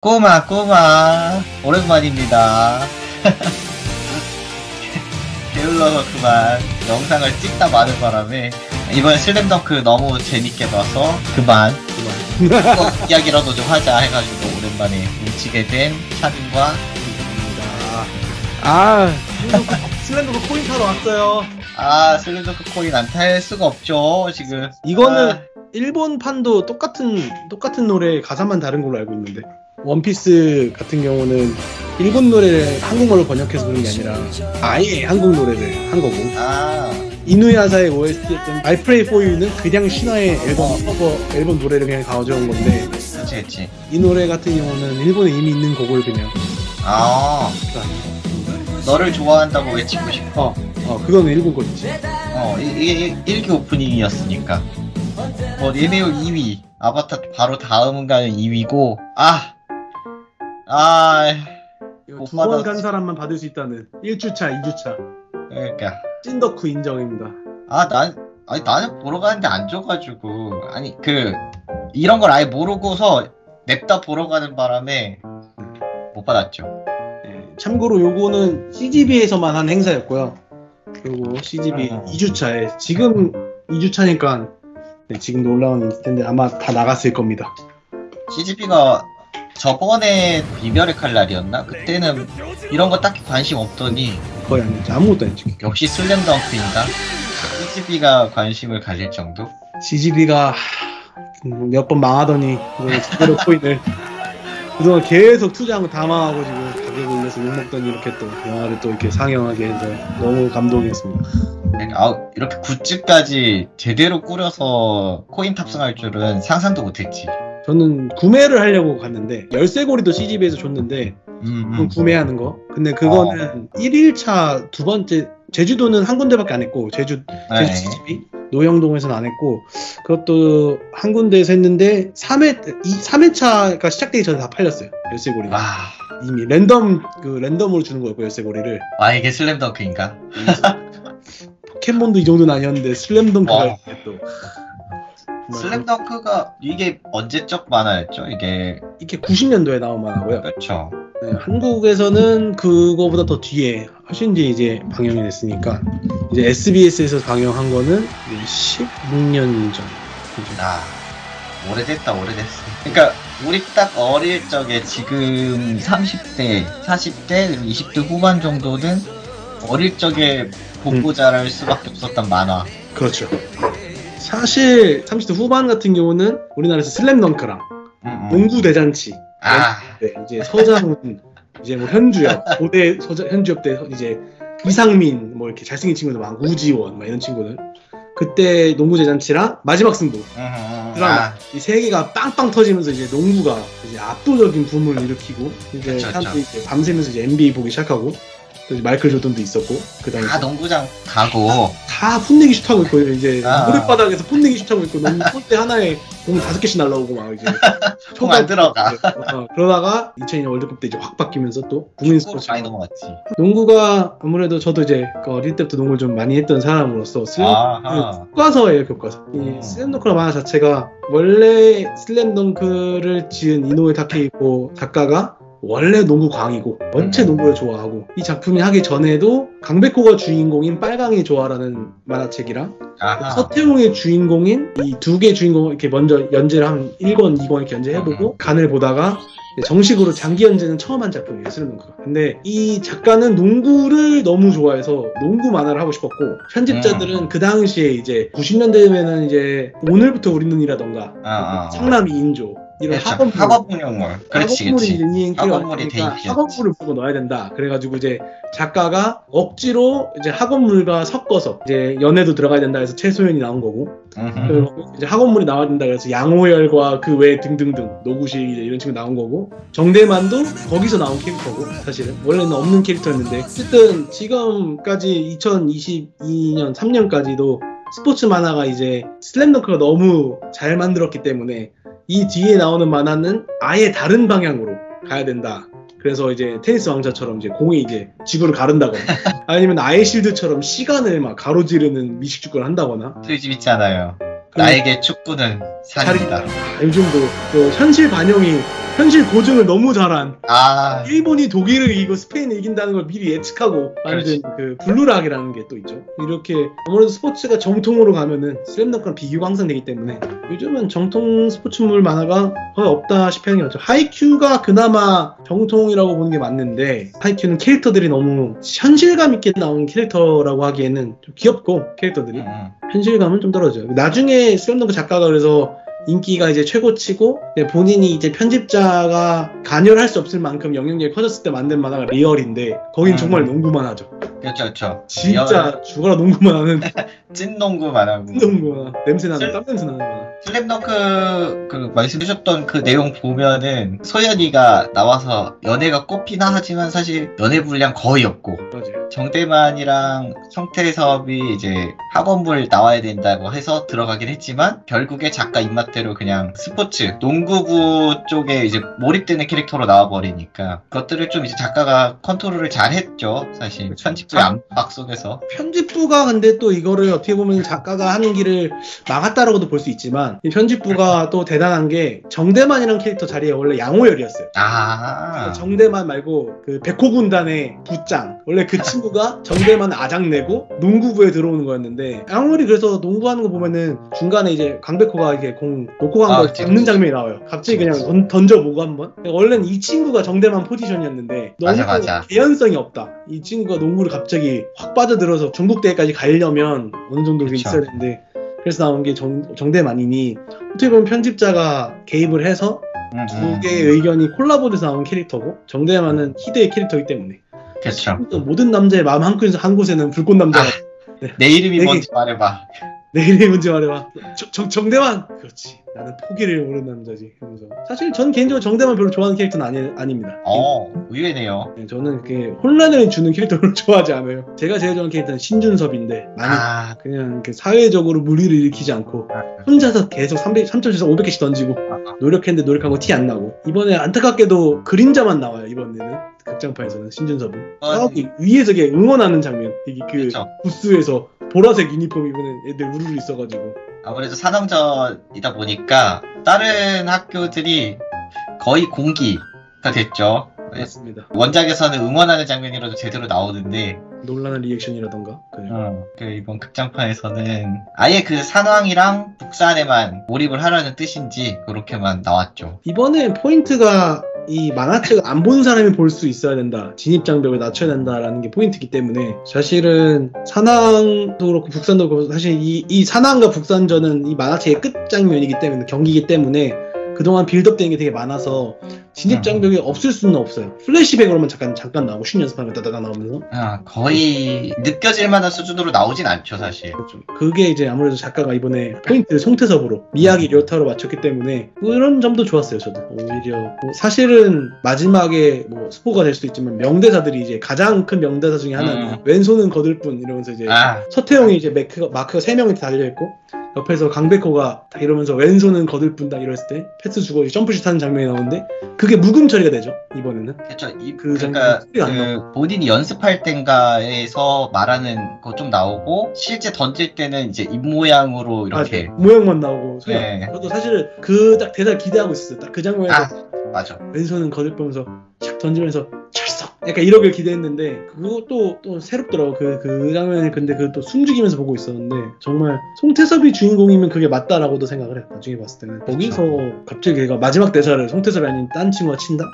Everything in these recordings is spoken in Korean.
꼬마 오랜만입니다. 게을러서 그만 영상을 찍다 마는 바람에 이번에 슬램덩크 너무 재밌게 봐서 그만 이야기라도 좀 하자 해가지고 오랜만에 뭉치게 된 차빈과 슬램덩크 코인 타러 왔어요. 슬램덩크 코인 안 탈 수가 없죠 지금. 이거는 일본 판도 똑같은 노래 가사만 다른 걸로 알고 있는데, 원피스 같은 경우는 일본 노래를 한국말로 번역해서 그런 게 아니라 아예 한국 노래를 한 거고, 이누야사의 OST였던 I Pray For You는 그냥 신화의 앨범 노래를 그냥 가져온 건데, 그치. 이 노래 같은 경우는 일본에 이미 있는 곡을 그냥 너를 좋아한다고 외치고 싶어. 그거는 일본 거지. 이게 1기 오프닝이었으니까. 예매율 2위, 아바타 바로 다음은 가는 2위고, 두 번 간 사람만 받을 수 있다는 1주차, 2주차. 그러니까. 찐덕후 인정입니다. 나는 보러 가는데 안 줘가지고, 이런 걸 아예 모르고서 냅다 보러 가는 바람에 못 받았죠. 네, 참고로 요거는 CGV에서만 한 행사였고요. 요거 CGV 2주차에, 지금 2주차니까 지금도 올라오는 텐데 아마 다 나갔을 겁니다. CGV가 저번에 이별의 칼날이었나? 그때는 이런 거 딱히 관심 없더니 거의 안 했죠. 아무것도 안 했죠. 역시 슬램덩크인가? CGV가 관심을 가질 정도? CGV가 몇 번 망하더니 제대로 코인을 그동안 계속 투자한 거 다 망하고 지금 가격 올려서 욕먹더니 이렇게 또 영화를 또 이렇게 상영하게 해서 너무 감동이었습니다. 이렇게 굿즈까지 제대로 꾸려서 코인 탑승할 줄은 상상도 못했지. 저는 구매를 하려고 갔는데, 열쇠고리도 CGV에서 줬는데 구매하는 거. 근데 그거는 1일차 두 번째, 제주도는 한 군데밖에 안 했고, 제주 CGV 노영동에서는 안 했고, 그것도 한 군데에서 했는데 3회차가 시작되기 전에 다 팔렸어요, 열쇠고리가. 이미 랜덤으로 주는 거였고, 열쇠고리를. 이게 슬램덩크인가? 포켓몬도 이 정도는 아니었는데 슬램덩크가 또. 슬램덩크가 이게 언제적 만화였죠? 이게 90년도에 나온 만화고요. 그렇죠. 네, 한국에서는 그거보다 더 뒤에 훨씬 뒤에 이제 방영이 됐으니까, 이제 SBS에서 방영한 거는 16년 전. 오래됐어. 그러니까 우리 딱 어릴 적에 지금 30대, 40대, 그리고 20대 후반 정도는 어릴 적에 보고 자랄 수밖에 없었던 만화. 그렇죠. 사실 30대 후반 같은 경우는 우리나라에서 슬램덩크랑 농구 대잔치, 이제 서장훈, 이제 뭐 현주엽, 고대 현주엽 때 이제 이상민, 뭐 이렇게 잘생긴 친구들 많고, 우지원, 막 이런 친구들. 그때 농구 대잔치랑 마지막 승부 드라마, 이 세 개가 빵빵 터지면서 이제 농구가 이제 압도적인 붐을 일으키고, 이제 사람들이 이제 밤새면서 이제 NBA 보기 시작하고, 또 이제 마이클 조던도 있었고, 그다음에 농구장 가고 다 풋내기 슛하고 있고, 이제 모래바닥에서 풋내기 슛하고 있고, 농구 골대 하나에 공 5개씩 날라오고 막 이제 총 안 들어가. 그러다가 2002년 월드컵 때 이제 확 바뀌면서 또 국민 스포츠 많이 넘어갔지. 농구가 아무래도 저도 이제 어릴 때부터 농구를 좀 많이 했던 사람으로서 교과서예요, 교과서. 이 슬램덩크라는 만화 자체가, 원래 슬램덩크를 지은 이노ue 타케이코 작가가 원래 농구 광이고 원체 농구를 좋아하고, 이 작품이 하기 전에도 강백호가 주인공인 빨강이 좋아라는 만화책이랑 서태웅의 주인공인 이 두 개 주인공을 이렇게 먼저 연재를 한 1권, 2권 이렇게 연재해보고 간을 보다가 정식으로 장기 연재는 처음 한 작품이에요, 슬램덩크가. 근데 이 작가는 농구를 너무 좋아해서 농구 만화를 하고 싶었고, 편집자들은 그 당시에 이제 90년대면은 이제 오늘부터 우리 눈이라던가 상남 2인조 이런 학업문용물, 학업물이 학업물을 보고 넣어야 된다. 그래가지고 이제 작가가 억지로 이제 학업물과 섞어서 이제 연애도 들어가야 된다 해서 최소연이 나온 거고, 그리고 이제 학업물이 나와야 된다 그래서 양호열과 그 외 등등등 노구식 이제 이런 친구 나온 거고, 정대만도 거기서 나온 캐릭터고, 사실은 원래는 없는 캐릭터였는데, 어쨌든 지금까지 2022년 3년까지도 스포츠 만화가 이제 슬램덩크가 너무 잘 만들었기 때문에 이 뒤에 나오는 만화는 아예 다른 방향으로 가야 된다. 그래서 이제 테니스 왕자처럼 이제 공이 이제 지구를 가른다거나, 아니면 아이실드처럼 시간을 막 가로지르는 미식축구를 한다거나. 되게 재밌잖아요. 나에게 축구는 산이다. 요즘도 그 현실 반영이 현실 고증을 너무 잘한 일본이 독일을 이기고 스페인을 이긴다는 걸 미리 예측하고 만든 그 블루락이라는 게 또 있죠. 이렇게 아무래도 스포츠가 정통으로 가면은 슬램덩크랑 비교가 항상 되기 때문에 요즘은 정통 스포츠물 만화가 거의 없다 싶어 하는 게 맞죠. 하이큐가 그나마 정통이라고 보는 게 맞는데 하이큐는 캐릭터들이 너무 현실감 있게 나온 캐릭터라고 하기에는 좀 귀엽고 캐릭터들이 현실감은 좀 떨어져요. 나중에 슬램덩크 작가가 그래서 인기가 이제 최고치고 본인이 이제 편집자가 간여할 수 없을 만큼 영향력이 커졌을 때 만든 만화가 리얼인데 거긴 정말 농구만 하죠. 그렇죠. 진짜 죽어라 농구만 하는 찐 농구만 하고 농구만 냄새 나는 땀 냄새 나는 만화. 슬램덩크 그 말씀하셨던 그 내용 보면은 소연이가 나와서 연애가 꼽히나 하지만 사실 연애 분량 거의 없고 맞아요. 정대만이랑 성태섭이 이제 학원물 나와야 된다고 해서 들어가긴 했지만 결국에 작가 입맛대로 그냥 스포츠 농구부 쪽에 이제 몰입되는 캐릭터로 나와버리니까 그것들을 좀 이제 작가가 컨트롤을 잘 했죠. 사실 편집부의 압박 속에서 편집부가 근데 또 이거를 어떻게 보면 작가가 하는 길을 막았다라고도 볼 수 있지만 이 편집부가 또 대단한 게 정대만이라는 캐릭터 자리에 원래 양호열이었어요. 정대만 말고 그 백호군단의 부짱 원래 그 친구가 정대만 아작내고 농구부에 들어오는 거였는데 양호열이 그래서 농구하는 거 보면은 중간에 이제 강백호가 이렇게 공 놓고 간 거 잡는 장면이 나와요. 갑자기 그냥 던져보고 한번. 원래는 이 친구가 정대만 포지션이었는데 너무 개연성이 없다. 이 친구가 농구를 갑자기 확 빠져들어서 전국대회까지 가려면 어느 정도 있어야 되는데 그래서 나온 게 정대만이니 어떻게 보면 편집자가 개입을 해서 두 개의 의견이 콜라보돼서 나온 캐릭터고 정대만은 희대의 캐릭터이기 때문에 그렇죠. 모든 남자의 마음 한 곳에는 불꽃 남자가 내 이름이 뭔지 말해봐. 내 이름이 뭔지 말해봐. 정대만. 그렇지. 나는 포기를 모르는 남자지. 그러면서 사실 전 개인적으로 정대만 별로 좋아하는 캐릭터는 아닙니다. 의외네요. 네, 저는 그게 혼란을 주는 캐릭터를 좋아하지 않아요. 제가 제일 좋아하는 캐릭터는 신준섭인데 그냥 이렇게 사회적으로 무리를 일으키지 않고 혼자서 계속 3점에서 500개씩 던지고 노력했는데 노력한 거 티 안 나고 이번에 안타깝게도 그림자만 나와요. 이번에는 극장판에서는 신준섭은 위에서 응원하는 장면 이게 그 부스에서 보라색 유니폼 입은 애들 우르르 있어가지고 아무래도 산왕전이다 보니까 다른 학교들이 거의 공기가 됐죠. 맞습니다. 원작에서는 응원하는 장면이라도 제대로 나오는데 놀라는 리액션이라던가 이번 극장판에서는 아예 그 산왕이랑 북산에만 몰입을 하라는 뜻인지 그렇게만 나왔죠. 이번에 포인트가 이 만화책을 안 본 사람이 볼 수 있어야 된다. 진입장벽을 낮춰야 된다라는 게 포인트이기 때문에 사실은 산왕도 그렇고 북산도 그렇고 사실 이 산왕과 북산전은 이 만화책의 끝장면이기 때문에 경기이기 때문에 그동안 빌드업되는 게 되게 많아서 진입장벽이 없을 수는 없어요. 플래시백으로만 잠깐 나오고 신 연습하면 따다가 나오면서 거의 느껴질 만한 수준으로 나오진 않죠 사실. 그렇죠. 그게 이제 아무래도 작가가 이번에 포인트 송태섭으로 미야기 료타로 맞췄기 때문에 그런 점도 좋았어요. 저도 오히려 사실은 마지막에 스포가 될 수도 있지만 명대사들이 이제 가장 큰 명대사 중에 하나는 왼손은 거들 뿐 이러면서 이제 서태웅이 이제 마크가 3명이 달려있고 옆에서 강백호가 딱 이러면서 왼손은 거들 뿐다 이랬을 때 패스 주고 점프슛 하는 장면이 나오는데 그게 묵음 처리가 되죠 이번에는. 그렇죠. 그러니까 본인이 연습할 땐가에서 말하는 거 좀 나오고 실제 던질 때는 이제 입 모양으로 이렇게 모양만 나오고. 저도 사실 그 딱 대사를 기대하고 있었어요. 딱 그 장면에서 맞아. 왼손은 거들 뿐면서 착 던지면서 찰싹 약간 이러길 기대했는데 그것도 또 새롭더라고. 그 장면을 근데 그것도 숨죽이면서 보고 있었는데 정말 송태섭이 주인공이면 그게 맞다라고도 생각을 해. 나중에 봤을 때는 거기서 갑자기 걔가 마지막 대사를 송태섭이 아닌 딴 친구가 친다?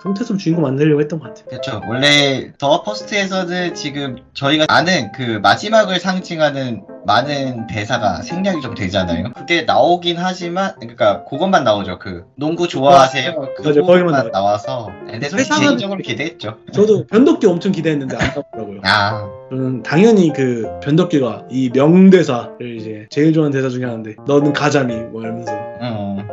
송태섭 주인공 만들려고 했던 것 같아요. 그렇죠. 원래 더 퍼스트에서는 지금 저희가 아는 그 마지막을 상징하는 많은 대사가 생략이 좀 되잖아요. 그게 나오긴 하지만 그러니까 그것만 나오죠. 그 농구 좋아하세요? 그것만 나와서. 근데 개인적으로 기대했죠. 저도 변덕기 엄청 기대했는데 안 나오더라고요. 저는 당연히 그 변덕기가 이 명대사를 이제 제일 좋아하는 대사 중에 하나인데 너는 가자미 이러면서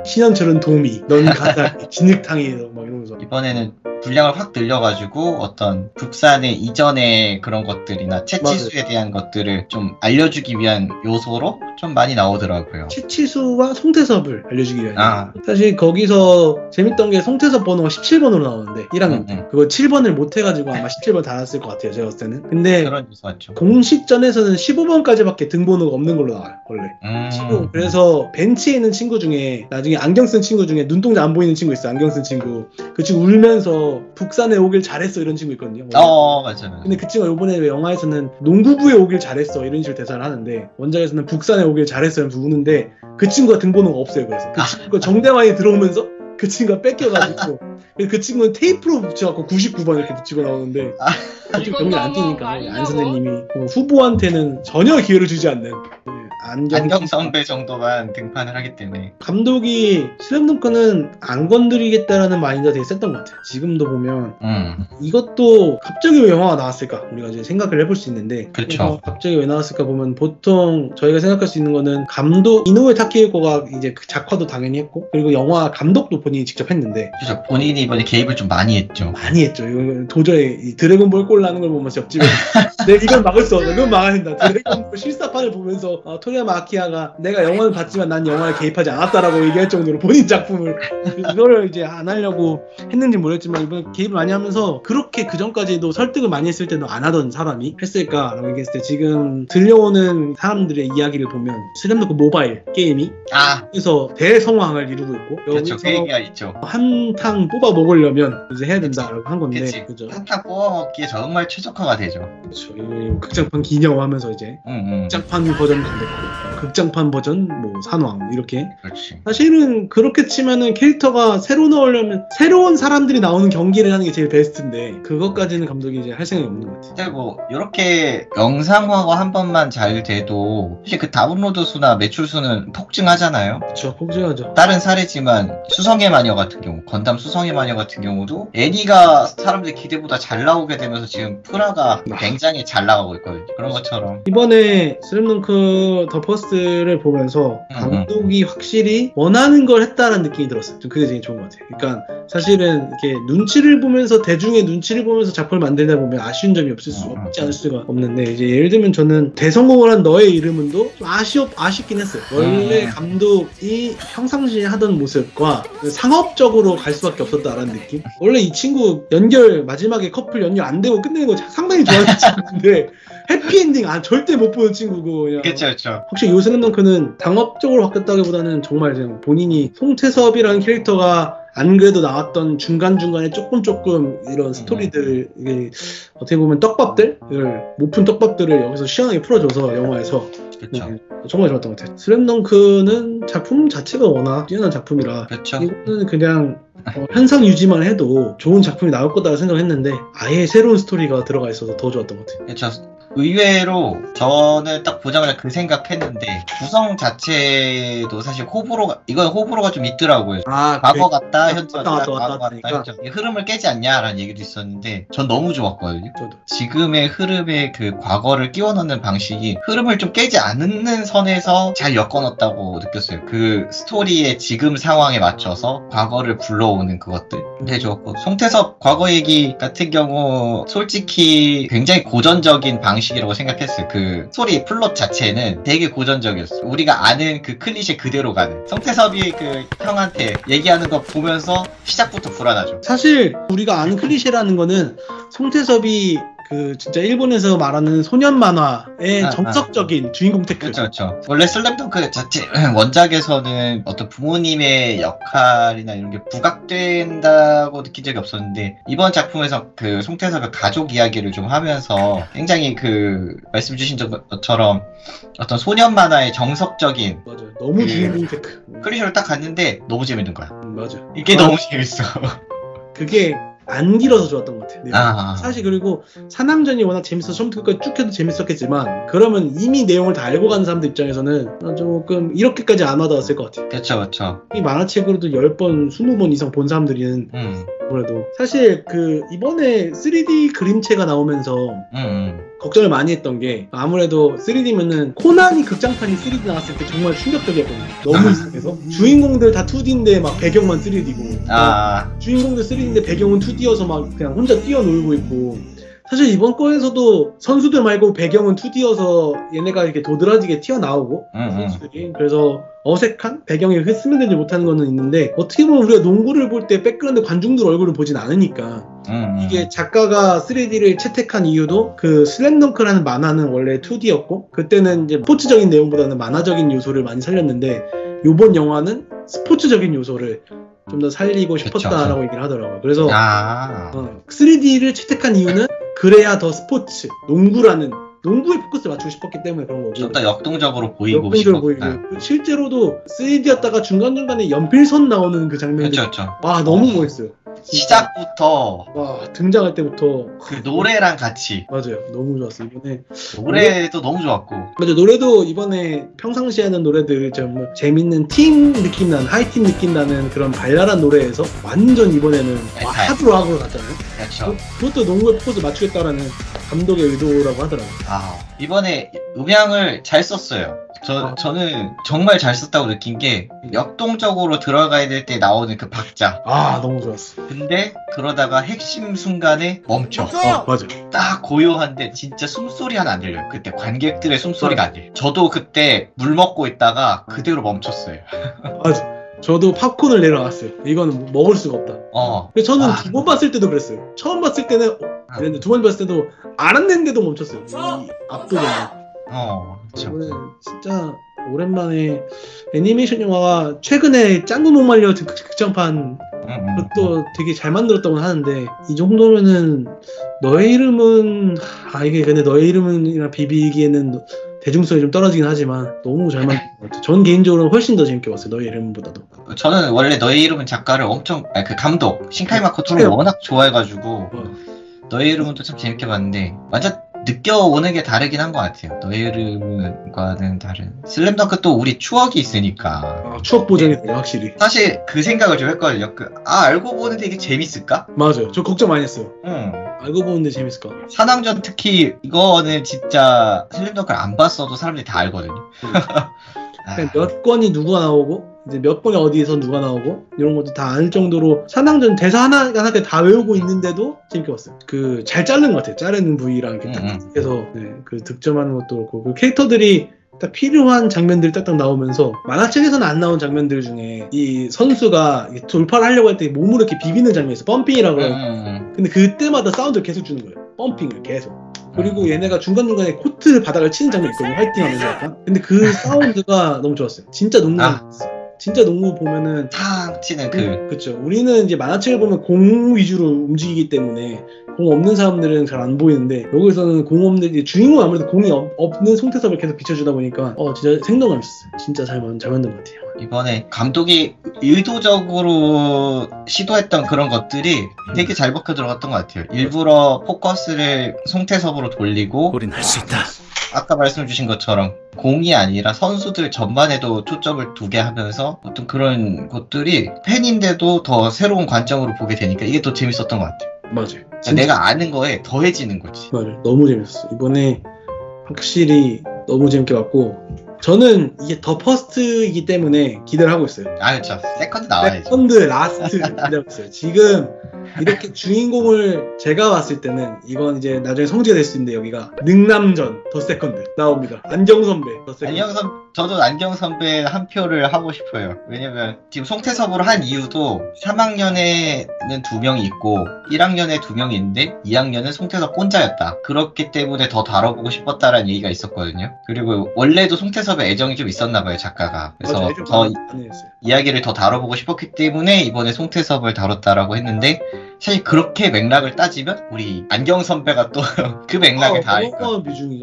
신현철은 도미, 넌 가자미, 진흙탕이에요 막 이러면서. 이번에는 분량을 확 늘려가지고 어떤 북산의 이전의 그런 것들이나 채치수에 대한 것들을 좀 알려주기 위한 요소로 좀 많이 나오더라고요. 채치수와 송태섭을 알려주기 위한. 사실 거기서 재밌던 게 송태섭 번호가 17번으로 나오는데 1학년 때 그거 7번을 못 해가지고 아마 17번 달았을 것 같아요, 제가 봤을 때는. 근데 그런 요소 맞죠. 공식전에서는 15번까지밖에 등번호가 없는 걸로 나와요, 원래. 그래서 벤치에 있는 친구 중에 나중에 안경 쓴 친구 중에 눈동자 안 보이는 친구 있어요. 안경 쓴 친구. 그 친구 울면서 북산에 오길 잘했어 이런 친구 있거든요. 맞아요. 근데 그 친구가 이번에 영화에서는 농구부에 오길 잘했어 이런 식으로 대사를 하는데 원작에서는 북산에 오길 잘했어 이러면서 우는데 그 친구가 등번호가 없어요. 그래서 그 친구가 정대만이 들어오면서 그 친구가 뺏겨가지고 그 친구는 테이프로 붙여갖고 99번 이렇게 붙이고 나오는데 그 친구 경기 안 뛰니까 안 선생님이 후보한테는 전혀 기회를 주지 않는 안경 선배 정도만 등판을 하기 때문에 감독이 슬램덩크는 안 건드리겠다라는 마인드가 되게 셌던 것 같아요. 지금도 보면 이것도 갑자기 왜 영화가 나왔을까 우리가 이제 생각을 해볼 수 있는데 그렇죠. 갑자기 왜 나왔을까 보면 보통 저희가 생각할 수 있는 거는 감독 이노우에 타케히코가 이제 그 작화도 당연히 했고 그리고 영화 감독도 본인이 직접 했는데 그렇죠. 본인이 이번에 개입을 좀 많이 했죠. 이거 도저히 이 드래곤볼 골 나는 걸 보면서 옆집에 내가 이건 막을 수 없어. 이건 막아야 된다. 드래곤볼 실사판을 보면서 토리야마 아키야가 내가 영화는 봤지만 난 영화에 개입하지 않았다라고 얘기할 정도로 본인 작품을 이거를 이제 안 하려고 했는지 모르겠지만 이번에 개입을 많이 하면서 그렇게 그 전까지도 설득을 많이 했을 때도 안 하던 사람이 했을까라고 얘기했을 때 지금 들려오는 사람들의 이야기를 보면 슬램덩크 모바일 게임이 그래서 대성황을 이루고 있고 그렇죠. 그 얘기가 있죠. 한탕 뽑아 먹으려면 이제 해야 된다라고 한 건데 그죠. 한탕 뽑아 먹기에 정말 최적화가 되죠. 그렇죠. 극장판 기념하면서 이제 극장판 버전도 안 됐고 극장판 버전 뭐 산왕 이렇게. 그렇지. 사실은 그렇게 치면은 캐릭터가 새로 나오려면 새로운 사람들이 나오는 경기를 하는 게 제일 베스트인데 그것까지는 감독이 이제 할 생각이 없는 것 같아요. 근데 뭐 이렇게 영상화가 한 번만 잘 돼도 사실 그 다운로드 수나 매출 수는 폭증하잖아요. 그렇죠. 폭증하죠. 다른 사례지만 수성의 마녀 같은 경우 건담 수성의 마녀 같은 경우도 애니가 사람들 기대보다 잘 나오게 되면서 지금 프라가 굉장히 잘 나가고 있거든요. 그런 것처럼 이번에 슬램덩크 더 퍼스트를 보면서 감독이 확실히 원하는 걸 했다라는 느낌이 들었어요. 좀 그게 되게 좋은 것 같아요. 그러니까 사실은 이렇게 눈치를 보면서 대중의 눈치를 보면서 작품을 만들다 보면 아쉬운 점이 없지 않을 수가 없는데 이제 예를 들면 저는 대성공을 한 너의 이름은도 좀 아쉽긴 했어요. 원래 감독이 평상시에 하던 모습과 상업적으로 갈 수밖에 없었다라는 느낌. 원래 이 친구 마지막에 커플 연결 안 되고 끝내는 거 상당히 좋아하는 친구인데 해피엔딩 절대 못 보는 친구고 그냥. 그쵸. 혹시 요 슬램덩크는 상업적으로 바뀌었다기보다는 정말 그냥 본인이 송태섭이라는 캐릭터가 안 그래도 나왔던 중간중간에 조금 이런 스토리들 이게 어떻게 보면 못 푼 떡밥들을 여기서 시원하게 풀어줘서 영화에서 정말 좋았던 것 같아요. 슬램덩크는 작품 자체가 워낙 뛰어난 작품이라 이거는 그냥 현상 유지만 해도 좋은 작품이 나올 거다라고 생각했는데 아예 새로운 스토리가 들어가 있어서 더 좋았던 것 같아요. 그렇죠. 의외로 저는 딱 보자마자 그 생각했는데 구성 자체도 사실 호불호가 좀 있더라고요. 과거 같다, 현재 같다, 과거 같다, 현재 흐름을 깨지 않냐라는 얘기도 있었는데 전 너무 좋았거든요. 저도. 지금의 흐름에 그 과거를 끼워 넣는 방식이 흐름을 좀 깨지 않는 선에서 잘 엮어놨다고 느꼈어요. 그 스토리의 지금 상황에 맞춰서 과거를 불러오는 그것들 되게 좋았고 송태섭 과거 얘기 같은 경우 솔직히 굉장히 고전적인 방식이라고 생각했어요. 그 스토리 플롯 자체는 되게 고전적이었어요. 우리가 아는 그 클리셰 그대로 가는 송태섭이 그 형한테 얘기하는 거 보면서 시작부터 불안하죠. 사실 우리가 아는 클리셰라는 거는 송태섭이 그 진짜 일본에서 말하는 소년 만화의 정석적인 주인공 태클. 그렇죠. 원래 슬램덩크 자체 원작에서는 어떤 부모님의 역할이나 이런 게 부각된다고 느낀 적이 없었는데 이번 작품에서 그 송태섭의 가족 이야기를 좀 하면서 굉장히 그 말씀 주신 것처럼 어떤 소년 만화의 정석적인 맞아요. 너무 주인공 태클. 클리셰로 딱 갔는데 너무 재밌는 거야. 맞아요. 이게 너무 재밌어. 그게 안 길어서 좋았던 것 같아요. 사실 그리고 산왕전이 워낙 재밌어서 처음부터 끝까지 쭉 해도 재밌었겠지만 그러면 이미 내용을 다 알고 가는 사람들 입장에서는 조금 이렇게까지 안 와닿았을 것 같아요. 그렇죠. 이 만화책으로도 10번, 20번 이상 본 사람들은 아무래도 사실 그 이번에 3D 그림체가 나오면서 걱정을 많이 했던 게 아무래도 3D면은 코나미 극장판이 3D 나왔을 때 정말 충격적이었거든요. 너무 이상해서 주인공들 다 2D인데 막 배경만 3D고 주인공들 3D인데 배경은 2D여서 막 그냥 혼자 뛰어놀고 있고 사실 이번 거에서도 선수들 말고 배경은 2D여서 얘네가 이렇게 도드라지게 튀어나오고 선수들이 그래서 어색한 배경에 스며들지 못하는 거는 있는데 어떻게 보면 우리가 농구를 볼 때 백그라운드 관중들 얼굴을 보진 않으니까 이게 작가가 3D를 채택한 이유도 그 슬램덩크라는 만화는 원래 2D였고 그때는 이제 스포츠적인 내용보다는 만화적인 요소를 많이 살렸는데 요번 영화는 스포츠적인 요소를 좀 더 살리고 싶었다라고 얘기를 하더라고요. 그래서 3D를 채택한 이유는 그래야 더 스포츠, 농구에 포커스를 맞추고 싶었기 때문에 그런 거고 좀 더 역동적으로 보이고 싶었다. 실제로도 3D였다가 중간중간에 연필선 나오는 그 장면이 와 너무 멋있어요. 시작부터 와 등장할 때부터 그 노래랑 같이 맞아요. 너무 좋았어요. 이번에 노래도 너무 좋았고 맞아 노래도 이번에 평상시에 하는 노래들 좀 재밌는 팀 느낌 나는 하이팀 느낌 나는 그런 발랄한 노래에서 완전 이번에는 하드로 갔잖아요. 그렇죠. 그것도 농구에 포커스 맞추겠다라는 감독의 의도라고 하더라고요. 이번에 음향을 잘 썼어요. 저는 정말 잘 썼다고 느낀 게 역동적으로 들어가야 될 때 나오는 그 박자. 너무 좋았어. 근데 그러다가 핵심 순간에 멈춰. 맞아. 딱 고요한데 진짜 숨소리 하나 안 들려요. 그때 관객들의 숨소리가 안 들려요. 저도 그때 물 먹고 있다가 그대로 멈췄어요. 맞아. 저도 팝콘을 내려놨어요. 이거는 먹을 수가 없다. 근데 저는 두 번 봤을 때도 그랬어요. 처음 봤을 때는 그랬는데 두 번 봤을 때도 알았는데도 멈췄어요. 이 압도적인. 그렇죠. 이거는 진짜 오랜만에 애니메이션 영화가 최근에 짱구 못 말려 극장판 그것도 되게 잘 만들었다고 하는데 이 정도면은 너의 이름은 이게 근데 너의 이름은이랑 비비기에는 대중성이 좀 떨어지긴 하지만 너무 잘 만든 것 같아요. 전 개인적으로는 훨씬 더 재밌게 봤어요. 너의 이름보다도. 저는 원래 너의 이름은 작가를 엄청 그 감독 신카이 마코토를 워낙 좋아해가지고 너의 이름은 또 참 재밌게 봤는데 완전 느껴오는 게 다르긴 한 것 같아요. 너의 이름과는 다른. 슬램덩크 또 우리 추억이 있으니까. 추억 보정이 돼요, 확실히. 사실 그 생각을 좀 했거든요. 알고 보는데 이게 재밌을까? 맞아요. 저 걱정 많이 했어요. 알고 보는데 재밌을까? 산왕전 특히 이거는 진짜 슬램덩크를 안 봤어도 사람들이 다 알거든요. 몇 권이 누가 나오고 이제 몇 번에 어디에서 누가 나오고 이런 것도 다 알 정도로 산왕전 대사 하나 다 외우고 있는데도 재밌게 봤어요. 그 잘 자른 것 같아요. 자르는 부위랑 이렇게 딱 해서 그 득점하는 것도 그렇고 그 캐릭터들이 딱 필요한 장면들이 딱딱 나오면서 만화책에서는 안 나온 장면들 중에 이 선수가 돌파를 하려고 할 때 몸으로 이렇게 비비는 장면이 있어. 펌핑이라고 해요. 근데 그때마다 사운드를 계속 주는 거예요. 펌핑을 계속. 그리고 얘네가 중간중간에 코트 바닥을 치는 장면이 있거든요. 화이팅 하면서 약간. 근데 그 사운드가 너무 좋았어요. 진짜 진짜 농구 보면은 탁 치는 그쵸. 우리는 이제 만화책을 보면 공 위주로 움직이기 때문에 공 없는 사람들은 잘 안 보이는데 여기서는 공 없는 주인공 아무래도 공이 없는 송태섭을 계속 비춰주다 보니까 진짜 생동감 있었어요. 진짜 잘 만든 것 같아요. 이번에 감독이 의도적으로 시도했던 그런 것들이 되게 잘 먹혀 들어갔던 것 같아요. 일부러 포커스를 송태섭으로 돌리고 우린 할 수 있다. 아까 말씀 주신 것처럼 공이 아니라 선수들 전반에도 초점을 두게 하면서 어떤 그런 것들이 팬인데도 더 새로운 관점으로 보게 되니까 이게 더 재밌었던 것 같아요. 맞아요. 내가 아는 거에 더해지는 거지. 맞아요. 너무 재밌었어. 이번에 확실히 너무 재밌게 봤고 저는 이게 더 퍼스트이기 때문에 기대를 하고 있어요. 그렇죠. 세컨드 나와야죠. 세컨드, 라스트 기대하고 있어요. 지금 이렇게 주인공을 제가 봤을 때는 이건 이제 나중에 성지가 될 수 있는데 여기가 능남전 더 세컨드 나옵니다. 안경 선배 더 세컨드. 저도 안경 선배 한 표를 하고 싶어요. 왜냐면 지금 송태섭으로 한 이유도 3학년에는 2명이 있고 1학년에 2명이 있는데 2학년은 송태섭 혼자였다. 그렇기 때문에 더 다뤄보고 싶었다라는 얘기가 있었거든요. 그리고 원래도 송태섭에 애정이 좀 있었나 봐요, 작가가. 그래서 맞아, 더 이야기를 더 다뤄보고 싶었기 때문에 이번에 송태섭을 다뤘다라고 했는데 사실 그렇게 맥락을 따지면 우리 안경 선배가 또 그 맥락에 다 하니까.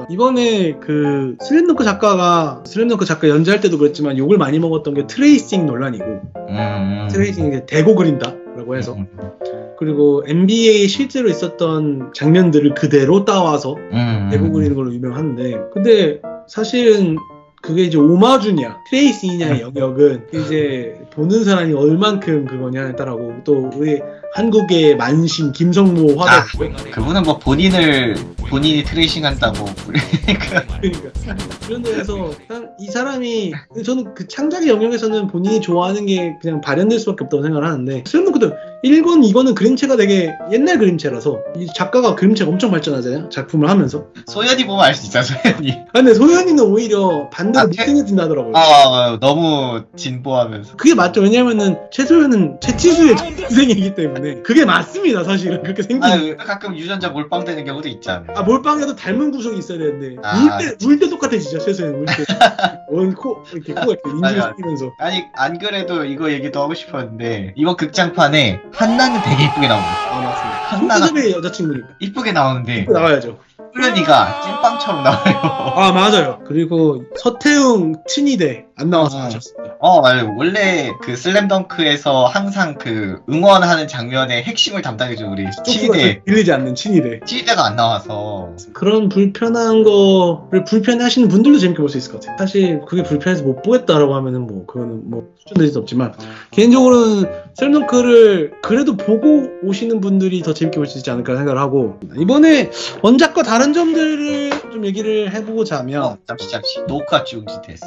이번에 그 슬램덩크 작가 연재할 때도 그랬지만 욕을 많이 먹었던 게 트레이싱 논란이고 트레이싱이 대고 그린다라고 해서 그리고 NBA 실제로 있었던 장면들을 그대로 따와서 대고 그리는 걸로 유명한데 근데 사실은 그게 이제 오마주냐 트레이싱이냐의 영역은 이제 보는 사람이 얼만큼 그거냐에 따라고 또 우리 한국의 만신 김성모 화덕 그분은 뭐 본인이 트레이싱 한다고 그러니까 그런 데에서 이 사람이 저는 그 창작의 영역에서는 본인이 좋아하는 게 그냥 발현될 수밖에 없다고 생각을 하는데 슬램덩크도 1권 2권은 그림체가 되게 옛날 그림체라서 이 작가가 그림체가 엄청 발전하잖아요 작품을 하면서 소연이 보면 알 수 있잖아 소연이. 근데 소연이는 오히려 반대로 못생겨진다 하더라고요. 너무 진보하면서 그게 맞죠. 왜냐면은 최소연은 최치수의 동생이기 때문에 그게 맞습니다. 사실은 그렇게 생긴. 가끔 유전자 몰빵되는 경우도 있잖아. 몰빵해도 닮은 구석이 있어야 되는데 울 때 똑같아지죠. 최소연 울 때. 코 이렇게 코가 이렇게 인중이 생기면서. 아니 안 그래도 이거 얘기도 하고 싶었는데 이번 극장판에 한나는 되게 이쁘게 나옵니다. 맞습니다. 한나는 여자친구니까 이쁘게 나오는데 나와야죠. 소연이가 찐빵처럼 나와요. 맞아요. 그리고 서태웅 친이대 안 나와서 하셨습니다. 맞아요. 원래 그 슬램덩크에서 항상 그 응원하는 장면의 핵심을 담당해준 우리 친이대 빌리지 않는 친이대가 안 나와서 그런 불편한 거를 불편해하시는 분들도 재밌게 볼 수 있을 것 같아요. 사실 그게 불편해서 못 보겠다라고 하면은 뭐 그거는 뭐 추천드릴 수 없지만 개인적으로는 슬램덩크를 그래도 보고 오시는 분들이 더 재밌게 볼 수 있지 않을까 생각을 하고 이번에 원작과 다른 점들을 좀 얘기를 해보고자 하면 잠시 녹화 중지됐어.